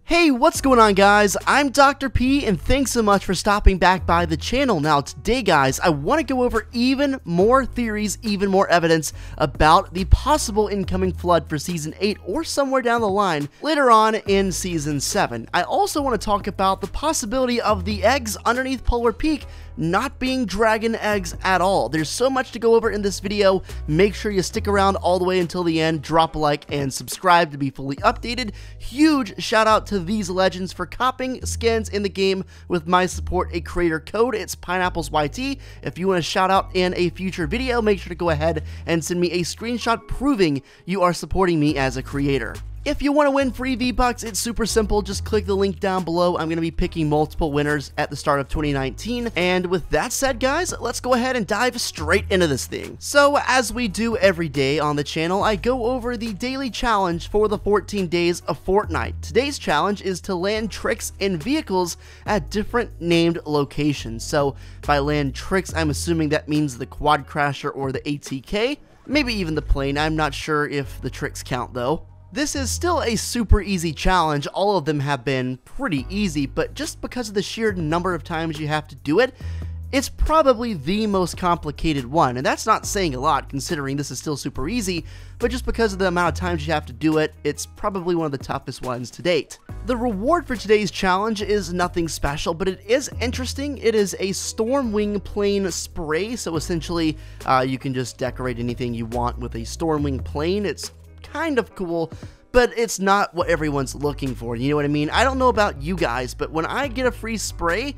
Hey, what's going on guys? I'm Dr. P and thanks so much for stopping back by the channel. Now today guys, I want to go over even more theories, even more evidence about the possible incoming flood for Season 8 or somewhere down the line later on in Season 7. I also want to talk about the possibility of the eggs underneath Polar Peak not being dragon eggs at all. There's so much to go over in this video. Make sure you stick around all the way until the end, drop a like, and subscribe to be fully updated. Huge shout out to these legends for copying skins in the game with my support, a creator code. It's Pineapplez YT. If you want to shout out in a future video, make sure to go ahead and send me a screenshot proving you are supporting me as a creator. If you want to win free V-Bucks, it's super simple. Just click the link down below. I'm going to be picking multiple winners at the start of 2019. And with that said, guys, let's go ahead and dive straight into this thing. So, as we do every day on the channel, I go over the daily challenge for the 14 days of Fortnite. Today's challenge is to land tricks in vehicles at different named locations. So, by land tricks, I'm assuming that means the Quad Crasher or the ATK. Maybe even the plane. I'm not sure if the tricks count, though. This is still a super easy challenge. All of them have been pretty easy, but just because of the sheer number of times you have to do it, it's probably the most complicated one. And that's not saying a lot considering this is still super easy, but just because of the amount of times you have to do it, it's probably one of the toughest ones to date. The reward for today's challenge is nothing special, but it is interesting. It is a Stormwing plane spray, so essentially you can just decorate anything you want with a Stormwing plane. It's kind of cool, but it's not what everyone's looking for, you know what I mean? I don't know about you guys, but when I get a free spray,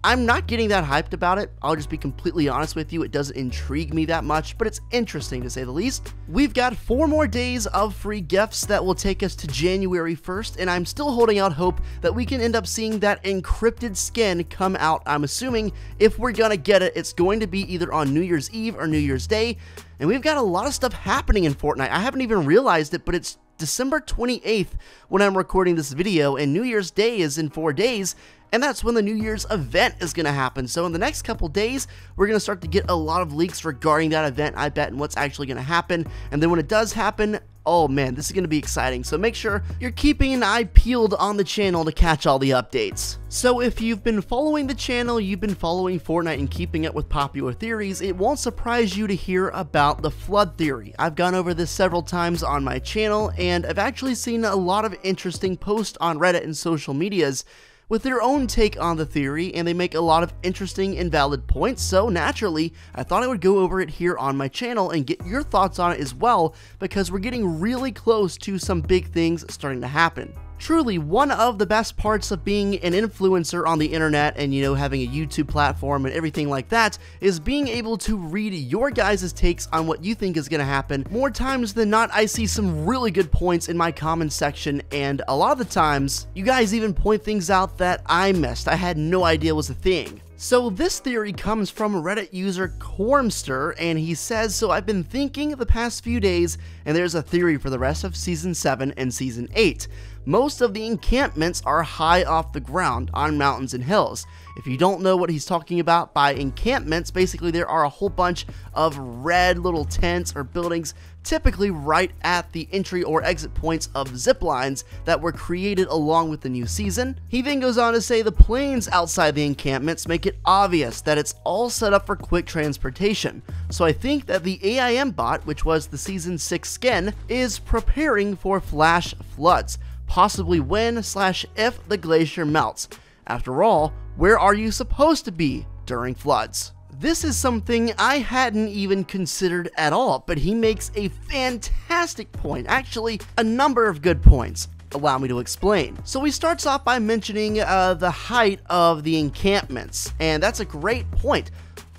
I'm not getting that hyped about it. I'll just be completely honest with you, it doesn't intrigue me that much, but it's interesting to say the least. We've got 4 more days of free gifts that will take us to January 1st, and I'm still holding out hope that we can end up seeing that encrypted skin come out. I'm assuming if we're gonna get it, it's going to be either on New Year's Eve or New Year's Day, and we've got a lot of stuff happening in Fortnite. I haven't even realized it, but it's December 28th when I'm recording this video, and New Year's Day is in 4 days, and that's when the New Year's event is going to happen. So in the next couple days, we're going to start to get a lot of leaks regarding that event, I bet, and what's actually going to happen. And then when it does happen, oh man, this is going to be exciting. So make sure you're keeping an eye peeled on the channel to catch all the updates. So if you've been following the channel, you've been following Fortnite and keeping up with popular theories, it won't surprise you to hear about the flood theory. I've gone over this several times on my channel, and I've actually seen a lot of interesting posts on Reddit and social medias with their own take on the theory, and they make a lot of interesting and valid points, so naturally, I thought I would go over it here on my channel and get your thoughts on it as well, because we're getting really close to some big things starting to happen. Truly, one of the best parts of being an influencer on the internet and, you know, having a YouTube platform and everything like that is being able to read your guys' takes on what you think is going to happen. More times than not, I see some really good points in my comments section, and a lot of the times, you guys even point things out that I missed. I had no idea was a thing. So this theory comes from Reddit user Cormster, and he says, so I've been thinking the past few days, and there's a theory for the rest of Season 7 and Season 8. Most of the encampments are high off the ground on mountains and hills. If you don't know what he's talking about by encampments, basically there are a whole bunch of red little tents or buildings typically right at the entry or exit points of zip lines that were created along with the new season. He then goes on to say the planes outside the encampments make it obvious that it's all set up for quick transportation. So I think that the AIM bot, which was the Season 6 skin, is preparing for flash floods, possibly when/if the glacier melts. After all, where are you supposed to be during floods? This is something I hadn't even considered at all, but he makes a fantastic point, actually a number of good points. Allow me to explain. So he starts off by mentioning the height of the encampments, and that's a great point.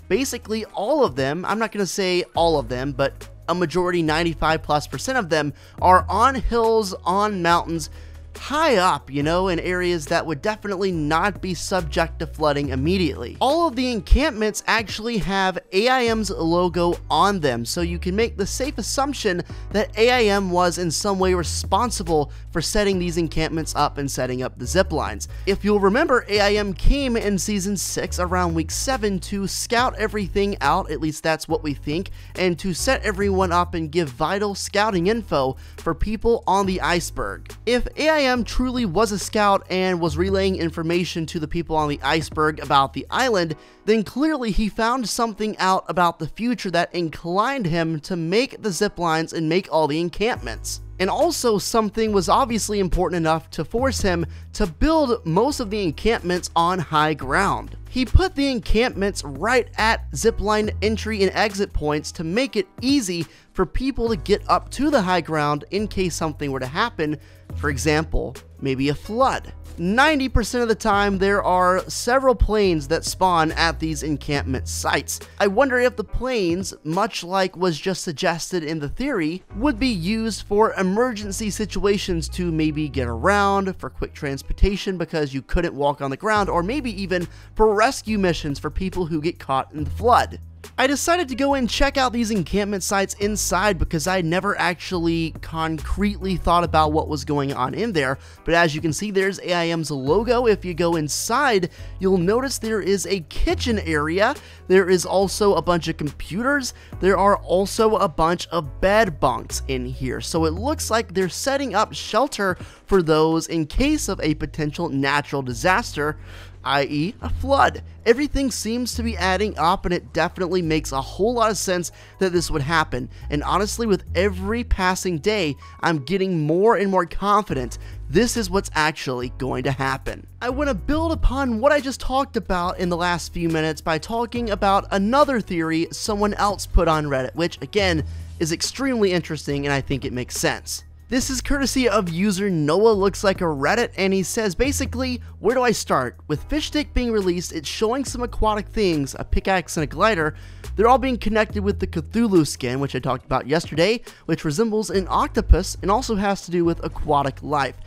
Basically all of them, I'm not going to say all of them, but a majority, 95+% of them, are on hills, on mountains, high up, you know, in areas that would definitely not be subject to flooding immediately. All of the encampments actually have AIM's logo on them, so you can make the safe assumption that AIM was in some way responsible for setting these encampments up and setting up the zip lines. If you'll remember, AIM came in Season 6 around week 7 to scout everything out, at least that's what we think, and to set everyone up and give vital scouting info for people on the iceberg. If AIM I.am truly was a scout and was relaying information to the people on the iceberg about the island, then clearly he found something out about the future that inclined him to make the zip lines and make all the encampments. And also something was obviously important enough to force him to build most of the encampments on high ground. He put the encampments right at zipline entry and exit points to make it easy for people to get up to the high ground in case something were to happen, for example, maybe a flood. 90% of the time, there are several planes that spawn at these encampment sites. I wonder if the planes, much like was just suggested in the theory, would be used for emergency situations to maybe get around, for quick transportation because you couldn't walk on the ground, or maybe even for rescue missions for people who get caught in the flood. I decided to go and check out these encampment sites inside because I never actually concretely thought about what was going on in there, but as you can see, there's AIM's logo. If you go inside, you'll notice there is a kitchen area. There is also a bunch of computers. There are also a bunch of bed bunks in here, so it looks like they're setting up shelter for those in case of a potential natural disaster, i.e. a flood. Everything seems to be adding up, and it definitely makes a whole lot of sense that this would happen. And honestly, with every passing day, I'm getting more and more confident this is what's actually going to happen. I want to build upon what I just talked about in the last few minutes by talking about another theory someone else put on Reddit, which again is extremely interesting and I think it makes sense. This is courtesy of user Noah Looks Like a Reddit, and he says basically, where do I start? With Fish Stick being released, it's showing some aquatic things, a pickaxe and a glider. They're all being connected with the Cthulhu skin, which I talked about yesterday, which resembles an octopus and also has to do with aquatic life.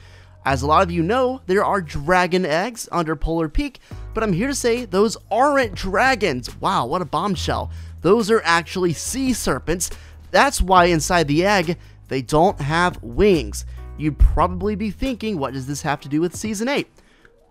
As a lot of you know, there are dragon eggs under Polar Peak, but I'm here to say those aren't dragons. Wow, what a bombshell. Those are actually sea serpents. That's why inside the egg, they don't have wings. You'd probably be thinking, what does this have to do with Season 8?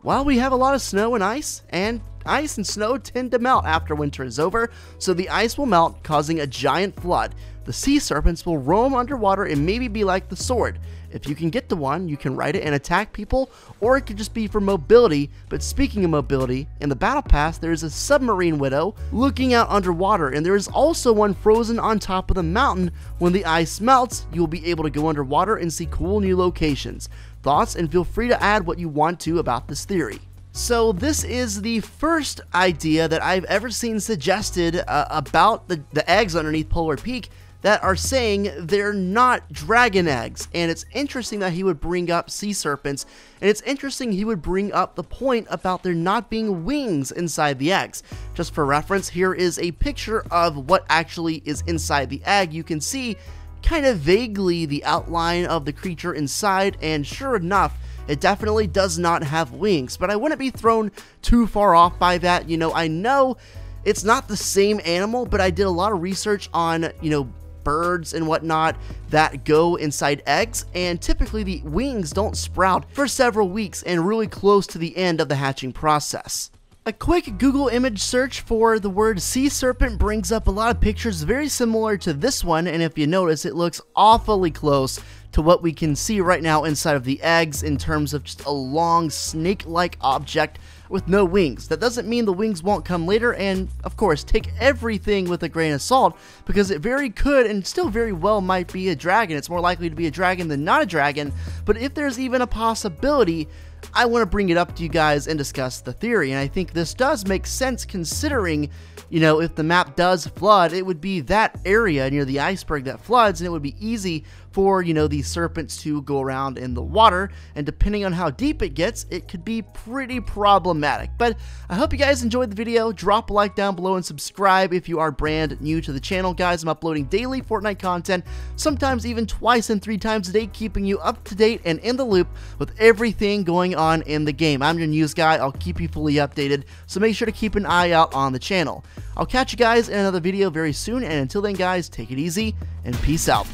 Well, we have a lot of snow and ice and snow tend to melt after winter is over, so the ice will melt, causing a giant flood. The sea serpents will roam underwater and maybe be like the sword. If you can get to one, you can ride it and attack people, or it could just be for mobility. But speaking of mobility, in the battle pass, there is a submarine widow looking out underwater, and there is also one frozen on top of the mountain. When the ice melts, you will be able to go underwater and see cool new locations. Thoughts, and feel free to add what you want to about this theory. So this is the first idea that I've ever seen suggested about the eggs underneath Polar Peak that are saying they're not dragon eggs. And it's interesting that he would bring up sea serpents, and it's interesting he would bring up the point about there not being wings inside the eggs. Just for reference, here is a picture of what actually is inside the egg. You can see kind of vaguely the outline of the creature inside, and sure enough, it definitely does not have wings. But I wouldn't be thrown too far off by that. You know, I know it's not the same animal, but I did a lot of research on, you know, birds and whatnot that go inside eggs, and typically the wings don't sprout for several weeks and really close to the end of the hatching process. A quick Google image search for the word sea serpent brings up a lot of pictures very similar to this one, and if you notice, it looks awfully close to what we can see right now inside of the eggs in terms of just a long snake-like object with no wings. That doesn't mean the wings won't come later, and of course, take everything with a grain of salt, because it very could and still very well might be a dragon. It's more likely to be a dragon than not a dragon, but if there's even a possibility, I want to bring it up to you guys and discuss the theory. And I think this does make sense considering, you know, if the map does flood, it would be that area near the iceberg that floods, and it would be easy for, you know, these serpents to go around in the water, and depending on how deep it gets, it could be pretty problematic. But I hope you guys enjoyed the video. Drop a like down below and subscribe if you are brand new to the channel, guys. I'm uploading daily Fortnite content, sometimes even twice and 3 times a day, keeping you up to date and in the loop with everything going on in the game. I'm your news guy. I'll keep you fully updated, so make sure to keep an eye out on the channel. I'll catch you guys in another video very soon, and until then, guys, take it easy and peace out.